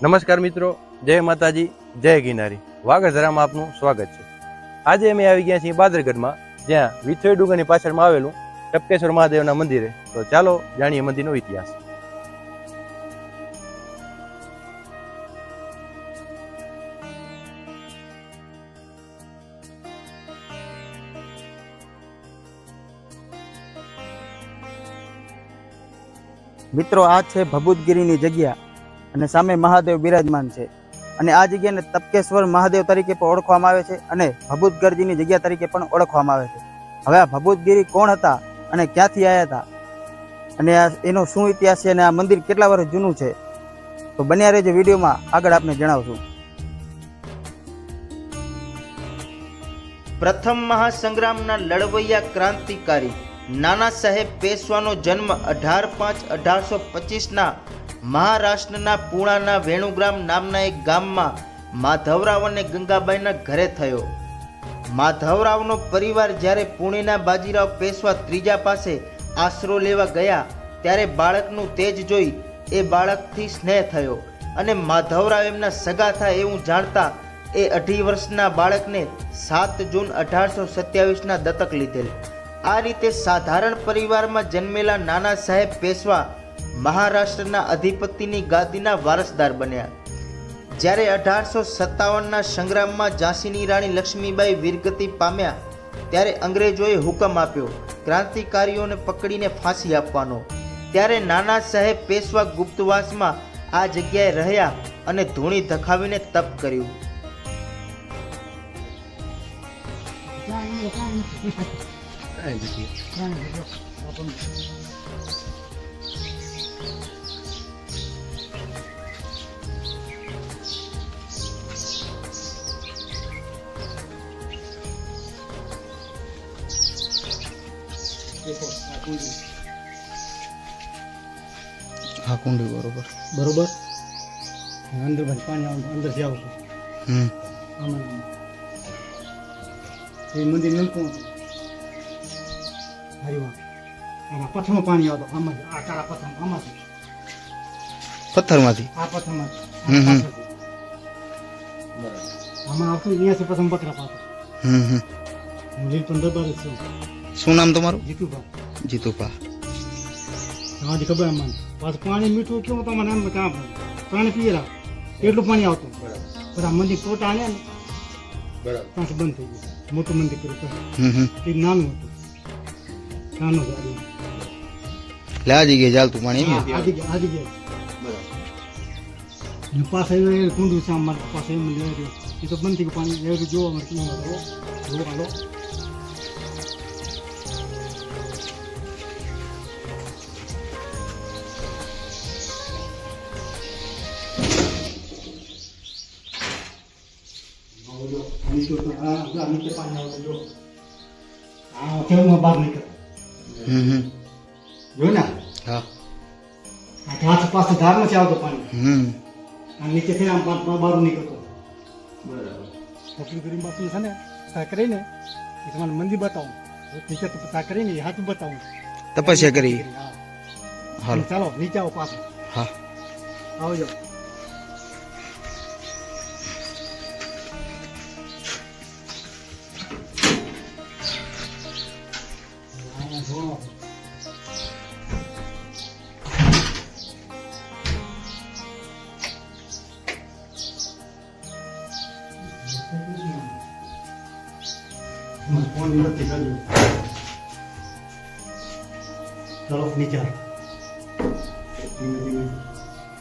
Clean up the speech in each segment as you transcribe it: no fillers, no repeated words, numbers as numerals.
નમસ્કાર મિત્રો, જય માતાજી, જય ગિરનારી. વાગડધરામાં આપનું સ્વાગત છે. આજે અમે આવી ગયા છીએ બાદરગઢમાં, જ્યાં વિથોઈ ડુંગરની પાછળમાં આવેલું ટપકેશ્વર મહાદેવના મંદિરે. તો ચાલો જાણીએ મંદિરનો ઇતિહાસ. મિત્રો, આ છે ભભૂતગીરીની જગ્યા અને સામે મહાદેવ બિરાજમાન છે. અને આ જગ્યાને તપકેશ્વર મહાદેવ તરીકે પણ ઓળખવામાં આવે છે અને ભભૂતગઢજીની જગ્યા તરીકે પણ ઓળખવામાં આવે છે. હવે આ ભભૂતગીરી કોણ હતા અને ક્યાંથી આવ્યા હતા અને એનો શું ઇતિહાસ છે અને આ મંદિર કેટલા વર્ષ જૂનું છે, તો બન્યા રહેજો વિડીયોમાં, આગળ આપને જણાવશું. પ્રથમ મહાસંગ્રામના લડવૈયા ક્રાંતિકારી નાના સાહેબ પેશવાનો જન્મ 18/5/1825 મહારાષ્ટ્રના પૂણાના વેણુગ્રામ નામના એક ગામમાં માધવરાવ અને ગંગાબાઈના ઘરે થયો. માધવરાવનો પરિવાર જ્યારે પુણેના બાજીરાવ પેશવા ત્રીજા પાસે આશરો લેવા ગયા ત્યારે બાળકનું તેજ જોઈ એ બાળકથી સ્નેહ થયો અને માધવરાવ એમના સગા થાય એવું જાણતા એ 18 વર્ષના બાળકને 7 જૂન 1827 દત્તક લીધેલ. આ રીતે સાધારણ પરિવારમાં જન્મેલા નાના સાહેબ પેશવા મહારાષ્ટ્રના અધિપતિની ગાદીના વારસદાર બન્યા. જ્યારે 1857ના સંગ્રામમાં ઝાંસીની રાણી લક્ષ્મીબાઈ વીરગતિ પામ્યા ત્યારે અંગ્રેજોએ હુકમ આપ્યો ક્રાંતિકારીઓને પકડીને ફાંસી આપવાનો. ત્યારે નાના સાહેબ પેશવા ગુપ્તવાસમાં આ જગ્યાએ રહ્યા અને ધૂણી ધખાવીને તપ કર્યું. હા, કુંડી બરોબર બરોબર. અંદર પાણી અંદરથી આવતું એ મંદિર નલકું હતું. હરિવા આમાં પથ્થરમાં પાણી આવતો, આમાં આ કાળા પથ્થર આમાંથી પથ્થરમાંથી આ પથ્થરમાંથી આમાં આવતું. અહીંયાથી પ્રથમ પથ્થર પાતો હું લીલપન દરબાર જ છું. શું નામ તમારું? જીતુભા. જીતુભા. તમારી ખબર અમને પાછું પાણી મીઠું કેવું તમારે એમ કામ પાણી પીએલા એટલું પાણી આવતું. બધા મંદિર ટોટા આણ્યા ને પાછું બંધ થઈ ગયું. મોટું મંદિર કર્યું એ નાનું હતું, નાનું હતું. આ જગ્યાએ ચાલતું પાણી આ જગ્યાએ પાસે કુંડું છે અમારે પાસે મંદિર એ તો બંધ થઈ ગયું પાણી. એવું જોવા મળે હાલો. નીચે પાણી આવતું જો કેવું બહાર નીકળે જો ને. હા, હાથ પાસે ધાર નથી આવતો પાણી. નીચે થી આમ બહાર નીકળતો. બરાબર. પકડી કરી બાકી છે ને તા કરીને એ તમારે મંદિર બતાવું, નીચે તા કરીને હાથ બતાવું, તપસ્યા કરી. હાલો ચાલો નીચે આવો પાછો. હા, આવજો. ચલો નીચે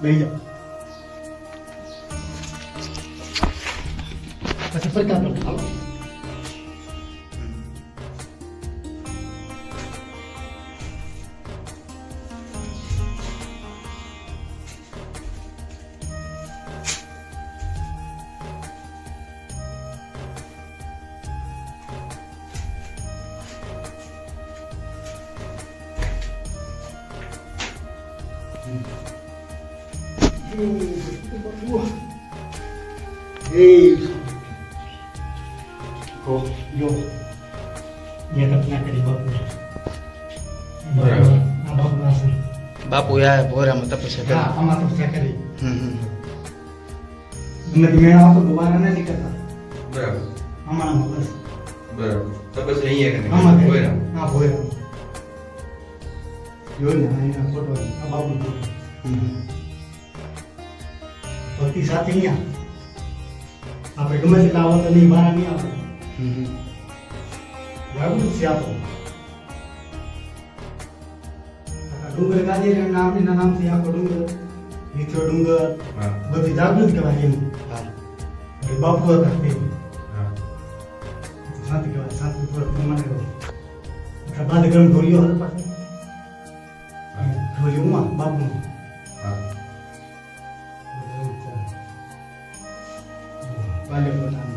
બેસી જાઓ. પછી ફરતા હાલો. જો ये तपना करी बापू बराबर आ बापू आसन બાપુ યા ભોરામાં તપસ્યા કરી. हां आमा तपस्या करी એમાંથી મેં આવતો તો બહાર ના નીકળતા બરાબર આમાં બસ બરાબર તો પછી અહીંયા આમાં કને હોય હા ભોયરા જોઈ ને અહીંયા ફોટો આ બાબુ ભક્તિ સાથે અહીંયા આપણે ગમે તેટલા આવો તો નહીં બહાર નહીં આવે બરાબર છે આપો ડુંગર ગાદી નામના નામથી આખો ડુંગર નીચો ડુંગર હા બધી જાગૃત કહેવાય એમ હા બાપુ હતા તે હા શાંતિ કહેવાય શાંતિ પૂર્વક પ્રમાણે રહો બાદ ગરમ ઢોલિયો હતો પાસે ઢોલિયોમાં બાપુનો હા બાલ્ય પોતાનું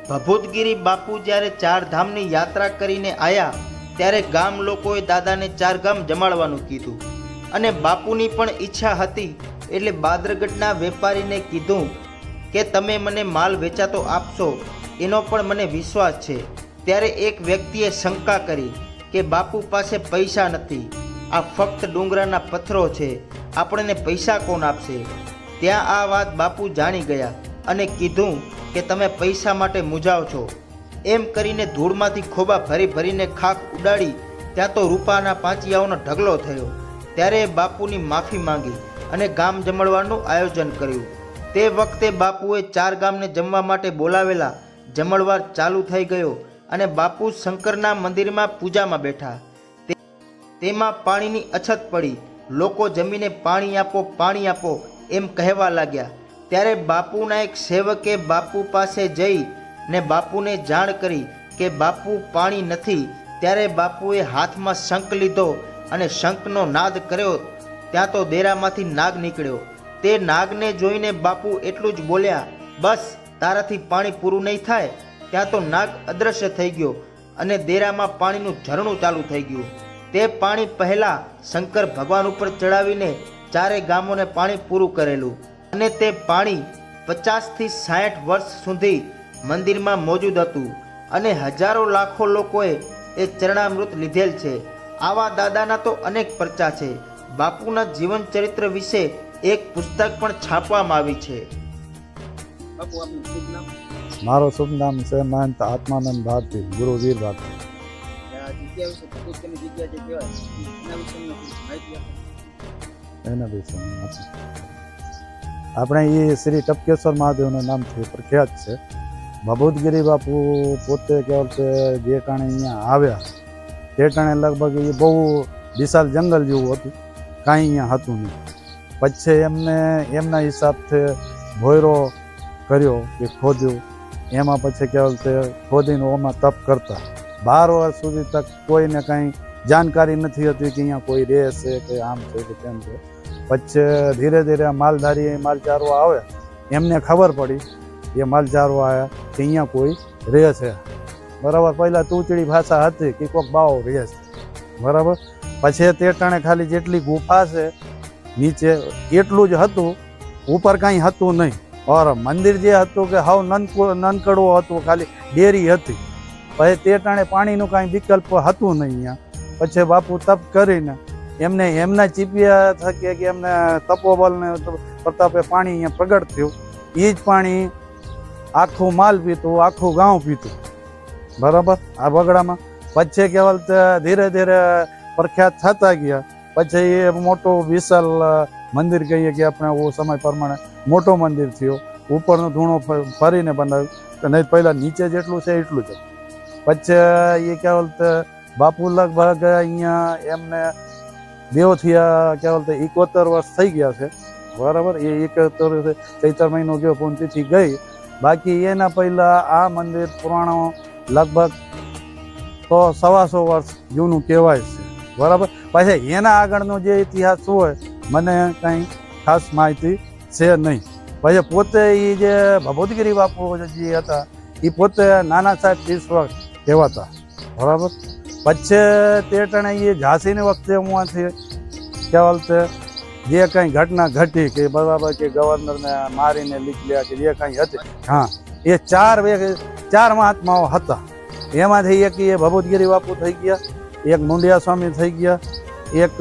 ભભૂતગીરી બાપુ જ્યારે ચાર ધામની યાત્રા કરીને આવ્યા ત્યારે ગામ લોકોએ દાદાને ચાર ગામ જમાડવાનું કીધું અને બાપુની પણ ઈચ્છા હતી એટલે બાદરગઢના વેપારીને કીધું કે તમે મને માલ વેચાતો આપશો એનો પણ મને વિશ્વાસ છે ત્યારે એક વ્યક્તિએ શંકા કરી કે બાપુ પાસે પૈસા નથી, આ ફક્ત ડુંગરાના પથ્થરો છે, આપણને પૈસા કોણ આપશે? ત્યાં આ વાત બાપુ જાણી ગયા અને કીધું કે તમે પૈસા માટે મૂંઝાવ છો. એમ કરીને ધૂળમાંથી ખોબા ભરી ભરીને ખાખ ઉડાડી ત્યાં તો રૂપાના પાંચિયાઓનો ઢગલો થયો. ત્યારે બાપુની માફી માંગી અને ગામ જમણવારનું આયોજન કર્યું. તે વખતે બાપુએ ચાર ગામને જમવા માટે બોલાવેલા. જમણવાર ચાલુ થઈ ગયો અને બાપુ શંકરના મંદિરમાં પૂજામાં બેઠા. તેમાં પાણીની અછત પડી. લોકો જમીને પાણી આપો પાણી આપો એમ કહેવા લાગ્યા. ત્યારે બાપુના એક સેવકે બાપુ પાસે જઈ ને બાપુને જાણ કરી કે બાપુ પાણી નથી. ત્યારે બાપુએ હાથમાં શંખ લીધો અને શંખનો નાદ કર્યો. ત્યાં તો દેરામાંથી નાગ નીકળ્યો. તે નાગને જોઈને બાપુ એટલું જ બોલ્યા, બસ તારાથી પાણી પૂરું નહીં થાય. ત્યાં તો નાગ અદૃશ્ય થઈ ગયો અને દેરામાં પાણીનું ઝરણું ચાલુ થઈ ગયું. તે પાણી પહેલાં શંકર ભગવાન ઉપર ચડાવીને ચારે ગામોને પાણી પૂરું કરેલું અને તે પાણી 50 થી 60 વર્ષ સુધી મંદિરમાં મોજૂદ હતું અને હજારો લાખો લોકોએ એ ચરણામૃત લીધેલ છે. આવા દાદાના તો અનેક પરચા છે. બાપુના જીવન ચરિત્ર વિશે એક પુસ્તક પણ છાપવામાં આવી છે. મારો શુભ નામ છે મહંત આત્માનંદ ભારતી, ગુરુ વીર ભારતી. એના વિશે આપણે એ શ્રી ટપકેશ્વર મહાદેવના નામથી પ્રખ્યાત છે. ભભૂતગીરી બાપુ પોતે કહેવાય જે ટાણે અહીંયા આવ્યા તે ટાણે લગભગ એ બહુ વિશાળ જંગલ જેવું હતું, કાંઈ અહીંયા હતું નહીં. પછી એમને એમના હિસાબથી ભોયરો કર્યો કે ખોદ્યું. એમાં પછી કહેવાય ખોદીને ઓમાં તપ કરતા 12 વર્ષ સુધી તક કોઈને કાંઈ જાણકારી નથી હતી કે અહીંયા કોઈ રહે છે કે આમ છે કે તેમ છે. પછી ધીરે ધીરે માલધારી માલચારો આવે એમને ખબર પડી, એ માલચારો આવ્યા કે અહીંયા કોઈ રહે છે. બરાબર, પહેલાં તૂચડી ભાષા હતી કે કોઈક બાવો રહે છે. બરાબર, પછી તે ટાણે ખાલી જેટલી ગુફા છે નીચે એટલું જ હતું, ઉપર કાંઈ હતું નહીં. ઓર મંદિર જે હતું કે હાવ નનકડું હતું, ખાલી ડેરી હતી. પછી તે ટાણે પાણીનું કાંઈ વિકલ્પ હતું નહીં અહીંયા. પછી બાપુ તપ કરીને એમને એમના ચીપિયા થકે કે એમને તપોબલને પ્રતાપે પાણી અહીંયા પ્રગટ થયું. એ જ પાણી આખું માલ પીતું, આખું ગામ પીતું. બરાબર, આ બગડામાં. પછી કેવલ ધીરે ધીરે પ્રખ્યાત થતા ગયા. પછી એ મોટું વિશાળ મંદિર કહીએ કે આપણે ઓ સમય પ્રમાણે મોટો મંદિર થયો. ઉપરનો ધૂણો ફરીને બનાવ્યું, નહીં પહેલાં નીચે જેટલું છે એટલું જ. પછી એ કેવલ બાપુ લગભગ અહીંયા એમને દેવ થયા કેવલ 71 વર્ષ થઈ ગયા છે. બરાબર, એ 71 ચૈત્ર મહિનો ગયો પુણ્યતિથિ ગઈ. બાકી એના પહેલાં આ મંદિર પુરાણો લગભગ તો 125 વર્ષ જૂનું કહેવાય છે. બરાબર, પછી એના આગળનો જે ઇતિહાસ હોય મને કંઈ ખાસ માહિતી છે નહીં. પછી પોતે એ જે ભભૂતગીરી બાપુ જે હતા એ પોતે નાના સાહેબ 30 વર્ષ કહેવાતા. બરાબર, પછી તે ટાણે એ ઝાંસીની વખતે હુંથી કેવલ જે કંઈ ઘટના ઘટી કે બરાબર કે ગવર્નરને મારીને લીધા કે જે કંઈ હતી, હા એ ચાર મહાત્માઓ હતા. એમાંથી એક એ ભભૂતગીરી બાપુ થઈ ગયા, એક મુંડિયા સ્વામી થઈ ગયા, એક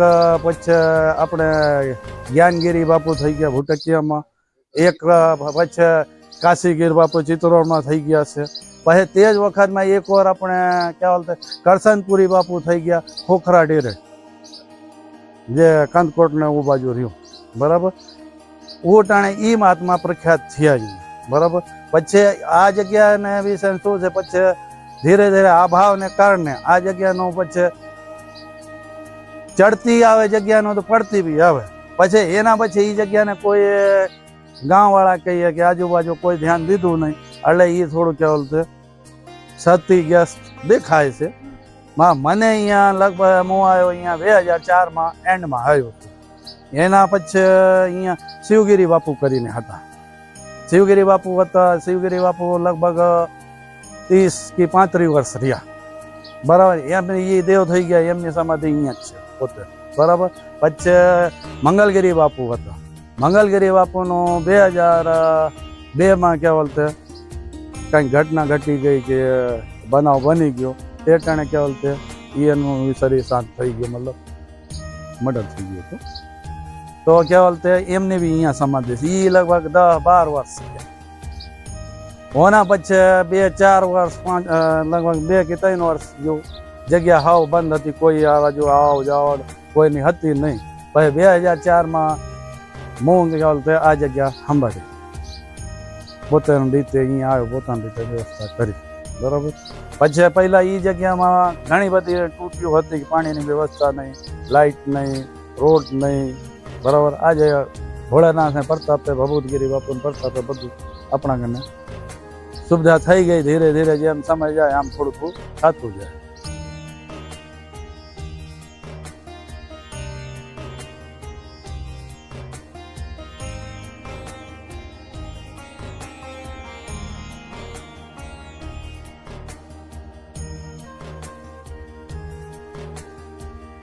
પછી આપણે જ્ઞાનગીરી બાપુ થઈ ગયા ભૂટકિયામાં, એક પછી કાશીગીર બાપુ ચિત્તોડમાં થઈ ગયા છે. પછી તે જ વખતમાં એક વાર આપણે કહેવાય બોલતા કરસનપુરી બાપુ થઈ ગયા ખોખરા ડેરે, જે કંદકોટને એ બાજુ રહ્યું, બરાબર. ઉટાણે એ મહાત્મા પ્રખ્યાત થયા છે, બરાબર. પછી આ જગ્યાને વિશે શું છે, પછી ધીરે ધીરે અભાવને કારણે આ જગ્યાનો પછી ચડતી આવે જગ્યાનો તો પડતી બી આવે. પછી એના પછી એ જગ્યાને કોઈ ગામવાળા કહીએ કે આજુબાજુ કોઈ ધ્યાન દીધું નહીં, એટલે એ થોડું કહેવાય છે સતી ગેસ દેખાય છે. મને અહીંયા લગભગ હું આવ્યો અહીંયા 2004માં એન્ડમાં આવ્યો. એના પછી અહીંયા શિવગીરી બાપુ કરીને હતા. શિવગીરી બાપુ હતા. શિવગીરી બાપુ લગભગ 30 કે 35 વર્ષ રહ્યા, બરાબર. એમની એ દેવ થઈ ગયા, એમની સમાધિ અહીંયા જ છે પોતે, બરાબર. પછી મંગલગીરી બાપુ હતા. મંગલગીરી બાપુનું 2002માં કહેવાય કંઈક ઘટના ઘટી ગઈ કે બનાવ બની ગયો, તે ટાણે કહેવાય એનું શરીર શાંત થઈ ગયું, મતલબ મર્ડર થઈ ગયું હતું. તો કહેવાય એમની બી અહીંયા સમાધિ છે. એ લગભગ 10-12 વર્ષ થયા. ઓના પછી 2-4 વર્ષ લગભગ 2 કે 3 વર્ષ જેવું જગ્યા હાવ બંધ હતી, કોઈ આવ જાવ કોઈની હતી નહીં. પછી 2004માં હું કહેવાય આ જગ્યા સંભાળી, પોતાની રીતે અહીંયા આવ્યો, પોતાની રીતે વ્યવસ્થા કરી, બરાબર. પછી પહેલાં એ જગ્યામાં ઘણી બધી તૂટ્યું હતી, પાણીની વ્યવસ્થા નહીં, લાઇટ નહીં, રોડ નહીં, બરાબર. આજે ભોળાનાથને પ્રતાપે ભભૂતગીરી બાપુને પ્રતાપે બધું આપણા ઘરને સુવિધા થઈ ગઈ. ધીરે ધીરે જેમ સમય જાય આમ થોડું થતું જાય.